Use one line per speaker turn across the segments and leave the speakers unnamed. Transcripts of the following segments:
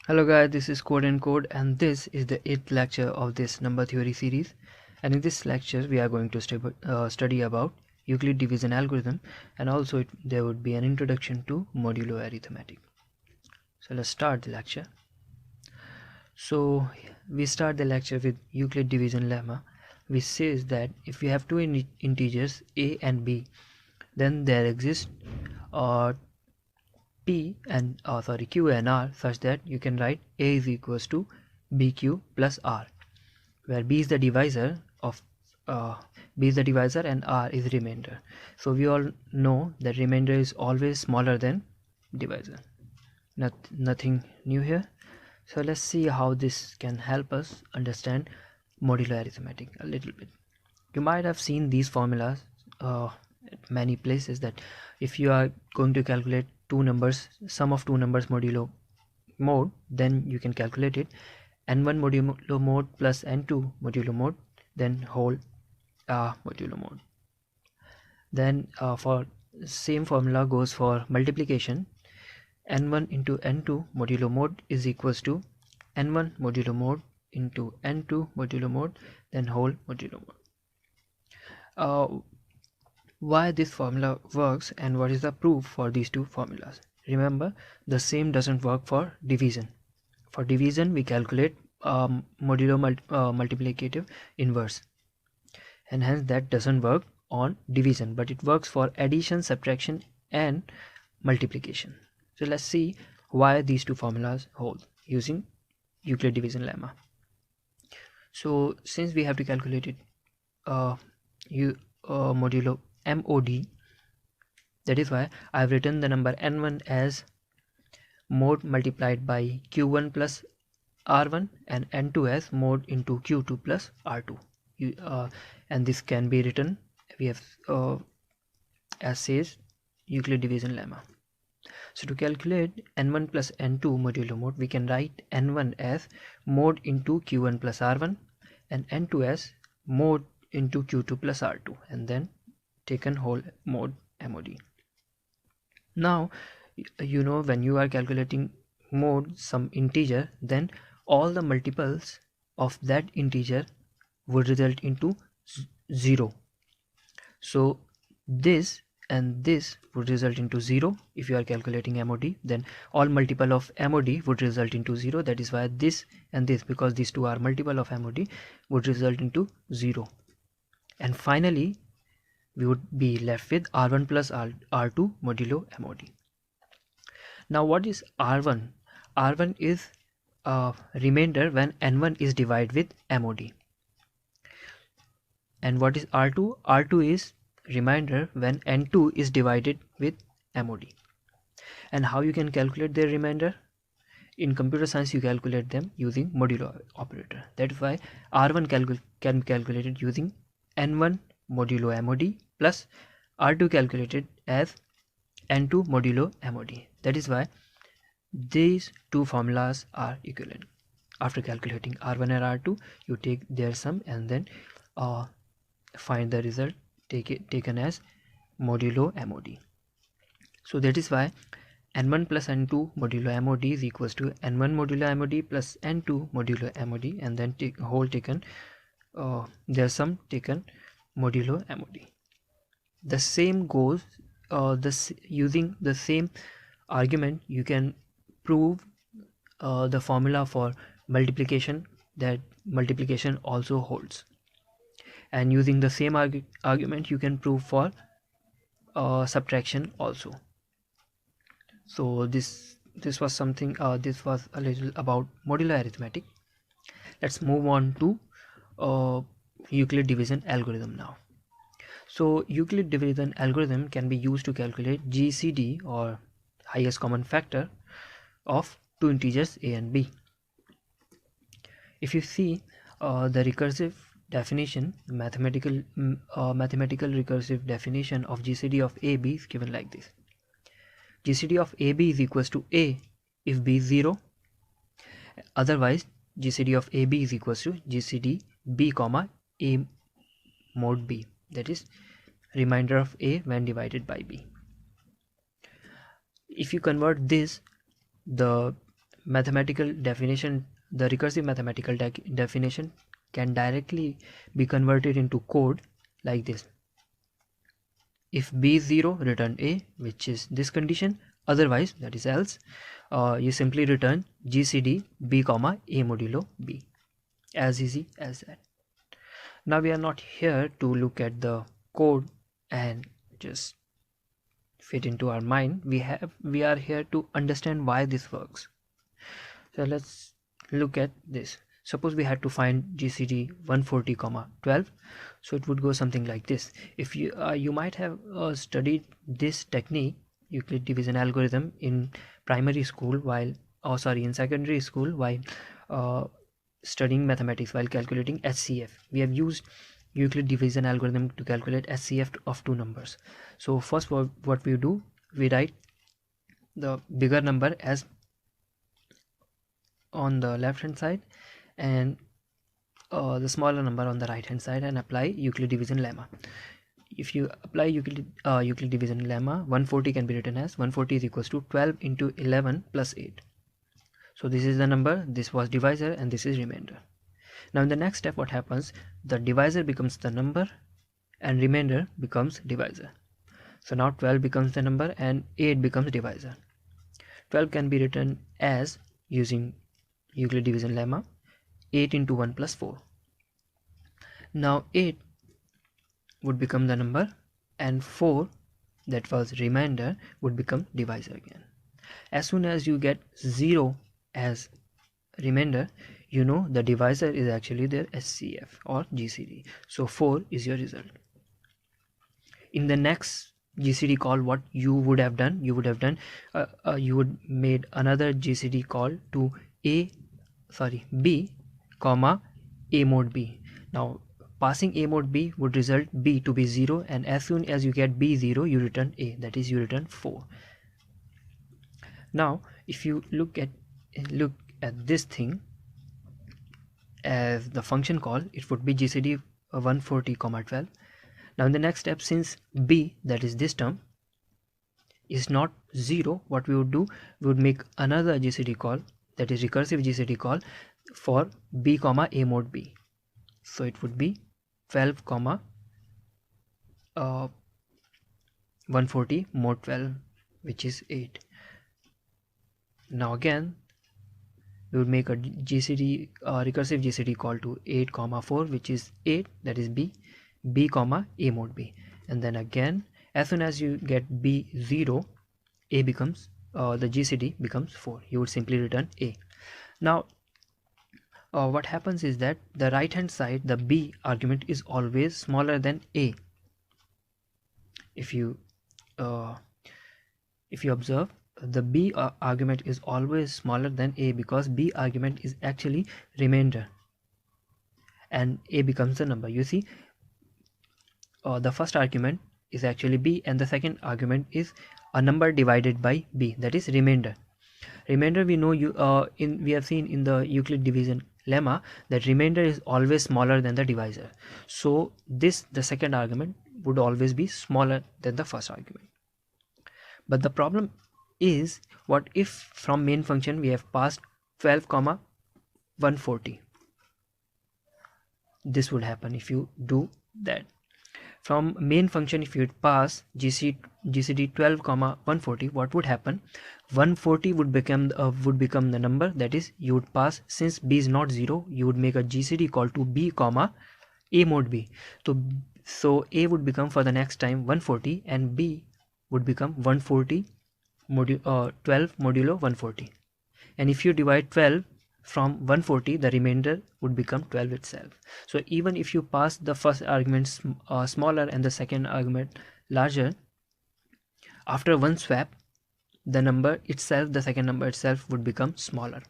Hello guys, this is codeNcode and this is the 8th lecture of this number theory series, and in this lecture we are going to study about Euclid division algorithm, and also there would be an introduction to modulo arithmetic. So let's start the lecture. So we start the lecture with Euclid division lemma, which says that if we have two integers a and b, then there exists Q and R such that you can write A is equals to BQ plus R, where B is the divisor and R is remainder. So we all know that remainder is always smaller than divisor. Nothing new here. So let's see how this can help us understand modular arithmetic a little bit. You might have seen these formulas at many places, that if you are going to calculate sum of two numbers modulo mode, then you can calculate it n1 modulo mode plus n2 modulo mode, then whole modulo mode. Then for same formula goes for multiplication. N1 into n2 modulo mode is equals to n1 modulo mode into n2 modulo mode, then whole modulo mode. Why this formula works and what is the proof for these two formulas? Remember, the same doesn't work for division. For division we calculate modulo multiplicative inverse, and hence that doesn't work on division, but it works for addition, subtraction and multiplication. So let's see why these two formulas hold using Euclid division lemma. So since we have to calculate it modulo mod, that is why I have written the number n1 as mod multiplied by q1 plus r1 and n2 as mod into q2 plus r2. And this can be written, we have as says Euclid division lemma. So to calculate n1 plus n2 modulo mod, we can write n1 as mod into q1 plus r1 and n2 as mod into q2 plus r2, and then taken whole mod mod. Now you know, when you are calculating mod some integer, then all the multiples of that integer would result into 0. So this and this would result into 0 if you are calculating mod. Then all multiple of mod would result into 0. That is why this and this, because these two are multiple of mod, would result into 0. And finally we would be left with r1 plus r2 modulo mod. Now what is r1? R1 is remainder when n1 is divided with mod. And what is r2? R2 is remainder when n2 is divided with mod. And how you can calculate their remainder? In computer science you calculate them using modulo operator. That is why r1 can be calculated using n1 modulo mod plus r2 calculated as n2 modulo mod. That is why these two formulas are equivalent. After calculating r1 and r2, you take their sum and then find the result taken as modulo mod. So that is why n1 plus n2 modulo mod is equals to n1 modulo mod plus n2 modulo mod, and then whole taken their sum taken modulo mod. The same goes using the same argument you can prove the formula for multiplication, that multiplication also holds, and using the same argument you can prove for subtraction also. So this was something this was a little about modular arithmetic. Let's move on to Euclid division algorithm now. So Euclid division algorithm can be used to calculate GCD, or highest common factor, of two integers a and b. If you see the recursive definition, mathematical recursive definition of GCD of AB is given like this. GCD of AB is equals to A if B is 0. Otherwise GCD of AB is equals to GCD B comma A mod B, that is remainder of A when divided by B. If you convert this, the mathematical definition, the recursive mathematical definition can directly be converted into code like this. If b is 0, return a, which is this condition. Otherwise, that is else, you simply return gcd b comma a modulo b. As easy as that. Now we are not here to look at the code and just fit into our mind. We are here to understand why this works. So let's look at this. Suppose we had to find GCD 140 comma 12, so it would go something like this. If you might have studied this technique, Euclid division algorithm, in primary school while in secondary school while studying mathematics, while calculating HCF. We have used Euclid division algorithm to calculate HCF of two numbers. So first, what we do, we write the bigger number as on the left hand side and the smaller number on the right hand side, and apply Euclid division lemma. If you apply Euclid division lemma, 140 can be written as 140 is equals to 12 into 11 plus 8. So this is the number, this was divisor, and this is remainder. Now in the next step, what happens, the divisor becomes the number and remainder becomes divisor. So now 12 becomes the number and 8 becomes divisor. 12 can be written as, using Euclid division lemma, 8 into 1 plus 4. Now 8 would become the number and 4, that was remainder, would become divisor again. As soon as you get 0 as remainder, you know the divisor is actually their HCF or GCD. So 4 is your result. In the next GCD call, what you would have done, you would made another GCD call to b comma a mod b. Now passing a mod b would result b to be 0, and as soon as you get b 0, you return a, that is you return 4. Now if you look at this thing as the function call, it would be GCD 140 comma 12. Now in the next step, since b, that is this term, is not 0, what we would do, we would make another GCD call, that is recursive GCD call, for b comma a mod b. So it would be 12 comma 140 mod 12, which is 8. Now again we would make a GCD recursive GCD call to 8 comma 4, which is 8, that is b comma a mod b, and then again as soon as you get b 0, a becomes the GCD becomes 4. You would simply return a. Now what happens is that the right hand side, the b argument, is always smaller than a. If you observe, the b argument is always smaller than a, because b argument is actually remainder and a becomes the number. You see, the first argument is actually b and the second argument is a number divided by b, that is remainder. Remainder, we know, we have seen in the Euclid division lemma that remainder is always smaller than the divisor. So the second argument would always be smaller than the first argument. But the problem is, what if from main function we have passed 12 comma 140? This would happen if you do that. From main function, if you pass GCD 12 comma 140, what would happen? 140 would become the number, that is you would pass, since b is not 0, you would make a GCD call to b comma a mod b. So a would become for the next time 140 and b would become 140 12 modulo 140. And if you divide 12 from 140, the remainder would become 12 itself. So even if you pass the first argument smaller and the second argument larger, after one swap, the number itself, the second number itself, would become smaller.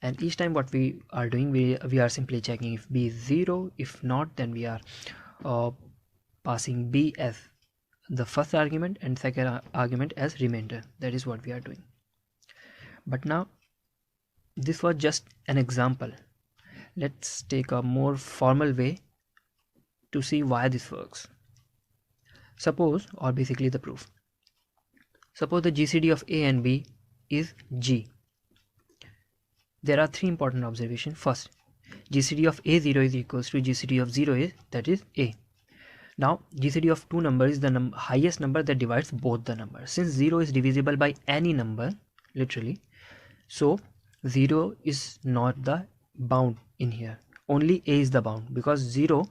And each time what we are doing, we are simply checking if b is 0. If not, then we are passing b as the first argument and second argument as remainder. That is what we are doing. But now this was just an example. Let's take a more formal way to see why this works. Suppose, or basically the proof. Suppose the GCD of A and B is G. There are three important observations. First, GCD of A0 is equals to GCD of 0 that is A. Now GCD of two numbers is the highest number that divides both the numbers. Since 0 is divisible by any number, literally, so 0 is not the bound in here. Only A is the bound, because 0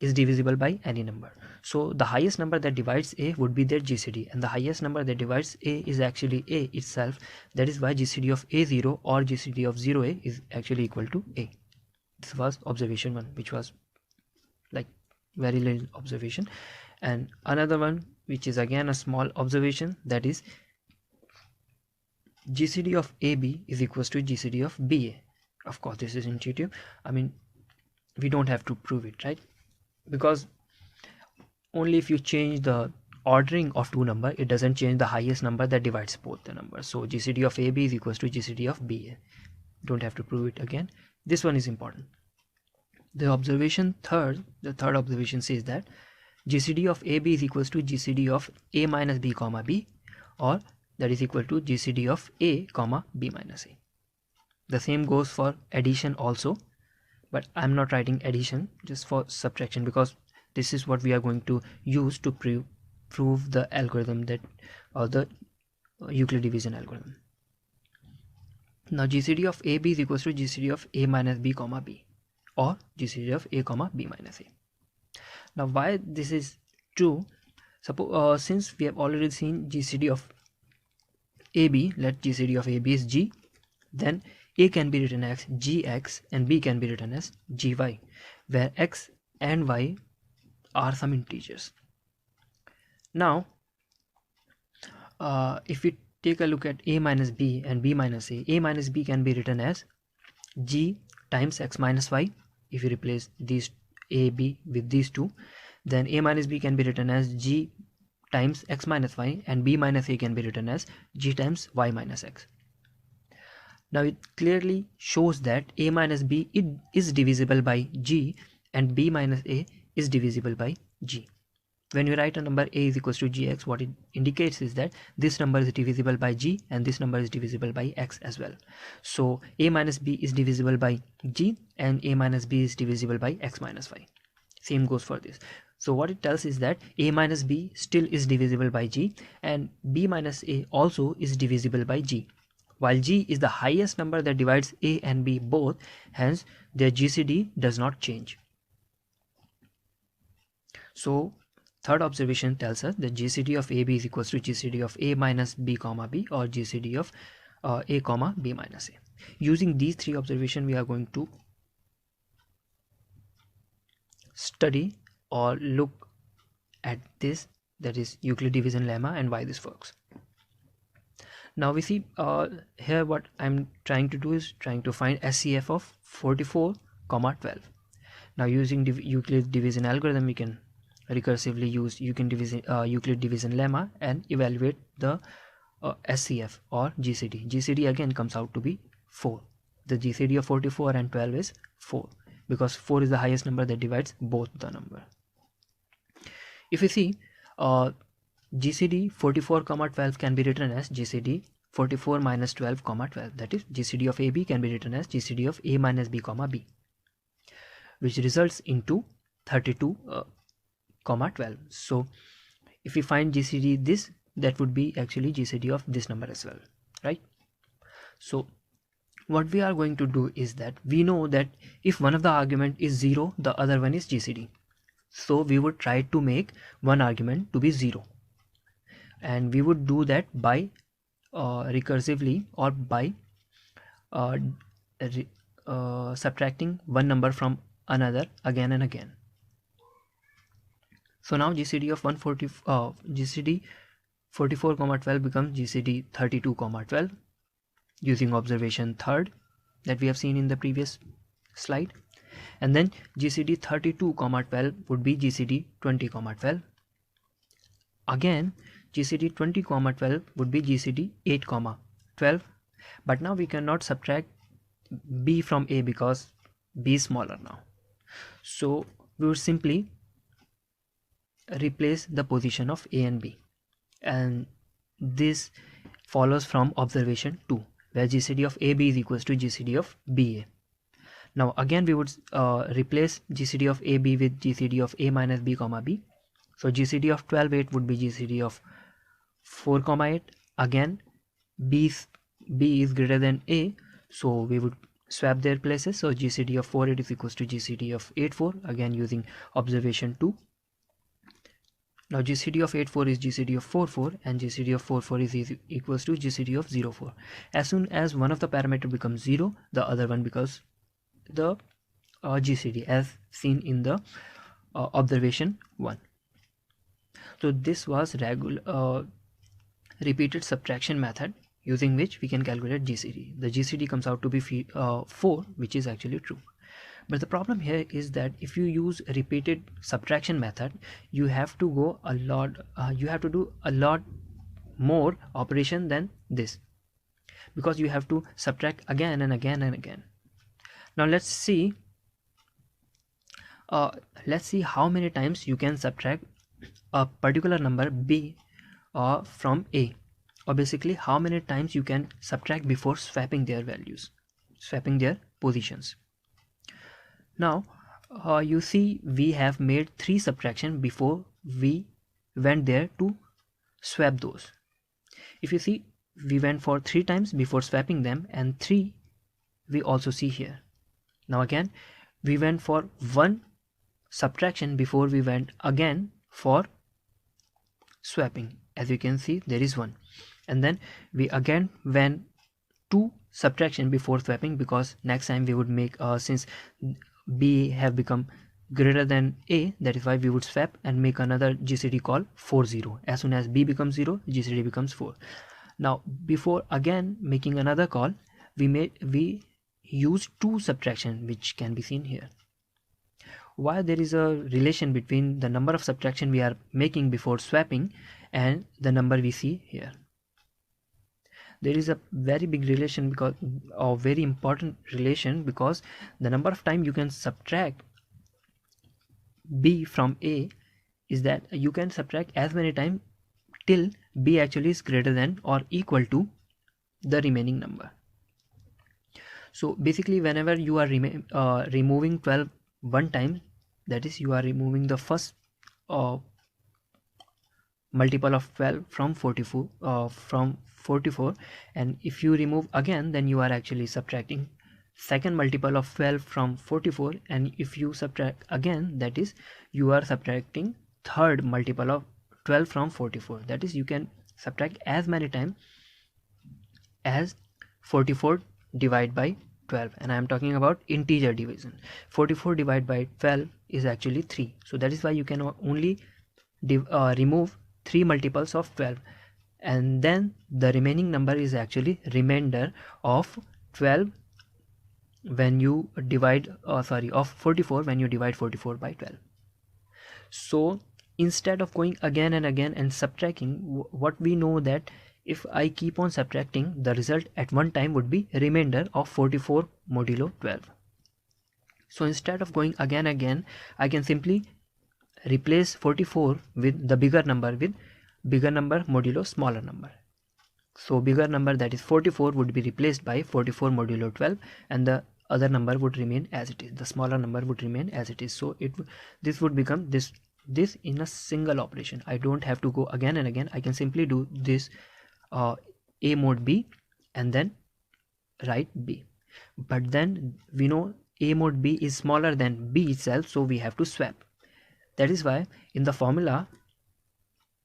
is divisible by any number. So the highest number that divides A would be their GCD, and the highest number that divides A is actually A itself. That is why GCD of A0 or GCD of 0A is actually equal to A. This was observation 1, which was like very little observation. And another one, which is again a small observation, that is GCD of AB is equals to GCD of BA. Of course, this is intuitive. I mean, we don't have to prove it, right? Because only if you change the ordering of two numbers, it doesn't change the highest number that divides both the numbers. So GCD of AB is equals to GCD of BA. Don't have to prove it again. This one is important. The third observation says that GCD of AB is equals to GCD of A minus B comma B, or that is equal to GCD of A comma B minus A. The same goes for addition also, but I'm not writing addition, just for subtraction, because this is what we are going to use to prove the algorithm that, or the Euclid division algorithm. Now GCD of AB is equals to GCD of A minus B comma B, or GCD of A comma B minus A. Now why this is true? Suppose since we have already seen GCD of AB, let GCD of AB is G, then A can be written as Gx and B can be written as Gy, where x and y are some integers. Now if we take a look at A minus B and B minus A minus B can be written as G times x minus y. If you replace these A, B with these two, then A minus B can be written as G times x minus y, and B minus A can be written as G times y minus x. Now it clearly shows that A minus B is divisible by G, and B minus A is divisible by G. When you write a number A is equals to Gx, what it indicates is that this number is divisible by G and this number is divisible by x as well. So A minus B is divisible by G and A minus B is divisible by x minus y. Same goes for this. So what it tells is that A minus B still is divisible by G, and B minus A also is divisible by G. While G is the highest number that divides A and B both, hence their GCD does not change. So third observation tells us that GCD of AB is equals to GCD of A minus B comma B, or GCD of A comma B minus A. Using these three observations, we are going to study or look at this, that is Euclid division lemma, and why this works. Now we see here what I'm trying to do is trying to find SCF of 44, 12. Now using Euclid division algorithm, we can recursively use Euclid division lemma and evaluate the SCF or GCD. GCD again comes out to be 4. The GCD of 44 and 12 is 4, because 4 is the highest number that divides both the number. If you see GCD 44, 12 can be written as GCD 44 minus 12, 12. That is GCD of AB can be written as GCD of A minus B, B, which results into 32, 12. So if we find GCD this, that would be actually GCD of this number as well, right? So what we are going to do is that we know that if one of the argument is 0, the other one is GCD. So we would try to make one argument to be 0, and we would do that by recursively, or by subtracting one number from another again and again. So now GCD of GCD 44, 12 becomes GCD 32, 12, using observation third that we have seen in the previous slide. And then GCD 32, 12 would be GCD 20, 12. Again GCD 20, 12 would be GCD 8, 12. But now we cannot subtract B from A because B is smaller now. So we would simply replace the position of A and B, and this follows from observation 2, where GCD of AB is equals to GCD of BA. Now again we would replace GCD of AB with GCD of A minus B comma B. So GCD of 12 8 would be GCD of 4 comma 8. Again B is greater than A, so we would swap their places. So GCD of 4 8 is equals to GCD of 8 4, again using observation 2. Now GCD of 8 4 is GCD of 4 4, and GCD of 4 4 is equals to GCD of 0 4. As soon as one of the parameter becomes 0, the other one becomes the GCD, as seen in the observation 1. So this was repeated subtraction method using which we can calculate GCD. The GCD comes out to be 4, which is actually true. But the problem here is that if you use repeated subtraction method, you have to go a lot. You have to do a lot more operation than this, because you have to subtract again and again and again. Now let's see how many times you can subtract a particular number B from A, or basically how many times you can subtract before swapping their values, swapping their positions. Now you see we have made 3 subtraction before we went there to swap those. If you see, we went for 3 times before swapping them, and 3 we also see here. Now again we went for 1 subtraction before we went again for swapping. As you can see, there is 1, and then we again went 2 subtraction before swapping, because next time we would make since B have become greater than A, that is why we would swap and make another GCD call 4 0. As soon as B becomes 0, GCD becomes 4. Now before again making another call, we use 2 subtraction, which can be seen here. Why there is a relation between the number of subtraction we are making before swapping and the number we see here? There is a very big relation, because a very important relation, because the number of time you can subtract B from A is that you can subtract as many times till B actually is greater than or equal to the remaining number. So basically whenever you are removing 12 one time, that is, you are removing the first multiple of 12 from 44, and if you remove again, then you are actually subtracting second multiple of 12 from 44, and if you subtract again, that is, you are subtracting third multiple of 12 from 44. That is, you can subtract as many times as 44 divided by 12, and I am talking about integer division. 44 divided by 12 is actually 3, so that is why you can only remove 3 multiples of 12, and then the remaining number is actually remainder of 12 when you divide of 44 when you divide 44 by 12. So instead of going again and again and subtracting, what we know that if I keep on subtracting, the result at one time would be remainder of 44 modulo 12. So instead of going again and again, I can simply replace 44 with the bigger number with bigger number modulo smaller number. So bigger number, that is 44, would be replaced by 44 modulo 12, and the other number would remain as it is. The smaller number would remain as it is. So this would become this in a single operation. I don't have to go again and again. I can simply do this A mod B and then write B. But then we know A mod B is smaller than B itself, so we have to swap. That is why in the formula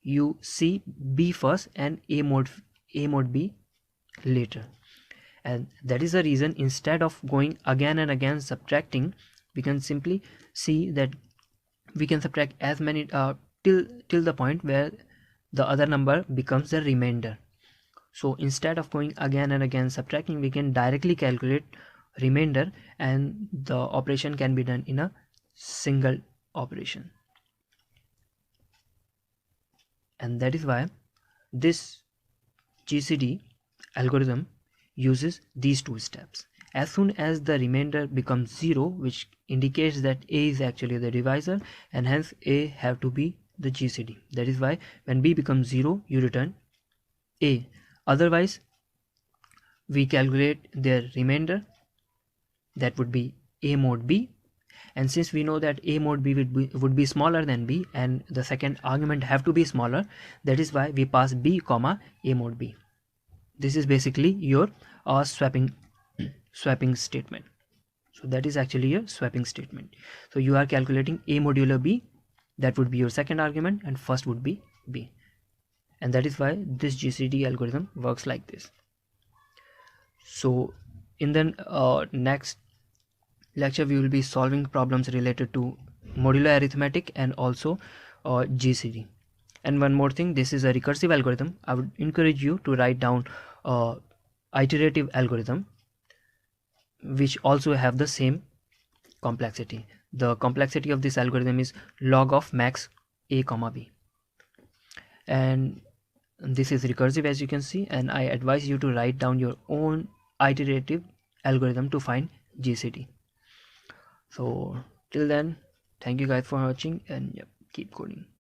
you see B first and A mod B later, and that is the reason instead of going again and again subtracting, we can simply see that we can subtract as many till the point where the other number becomes the remainder. So instead of going again and again subtracting, we can directly calculate remainder, and the operation can be done in a single operation. And that is why this GCD algorithm uses these 2 steps. As soon as the remainder becomes 0, which indicates that A is actually the divisor, and hence A have to be the GCD. That is why when B becomes 0, you return A. Otherwise we calculate their remainder, that would be A mod B, and since we know that A mod B would be smaller than B and the second argument have to be smaller, that is why we pass B comma A mod B. This is basically your swapping statement. So that is actually your swapping statement. So you are calculating A modulo B, that would be your second argument, and first would be B, and that is why this GCD algorithm works like this. So in the next lecture we will be solving problems related to modulo arithmetic and also GCD. And one more thing, this is a recursive algorithm. I would encourage you to write down iterative algorithm which also have the same complexity. The complexity of this algorithm is log of max A comma B, and this is recursive as you can see, and I advise you to write down your own iterative algorithm to find GCD. So till then, thank you guys for watching, and keep coding.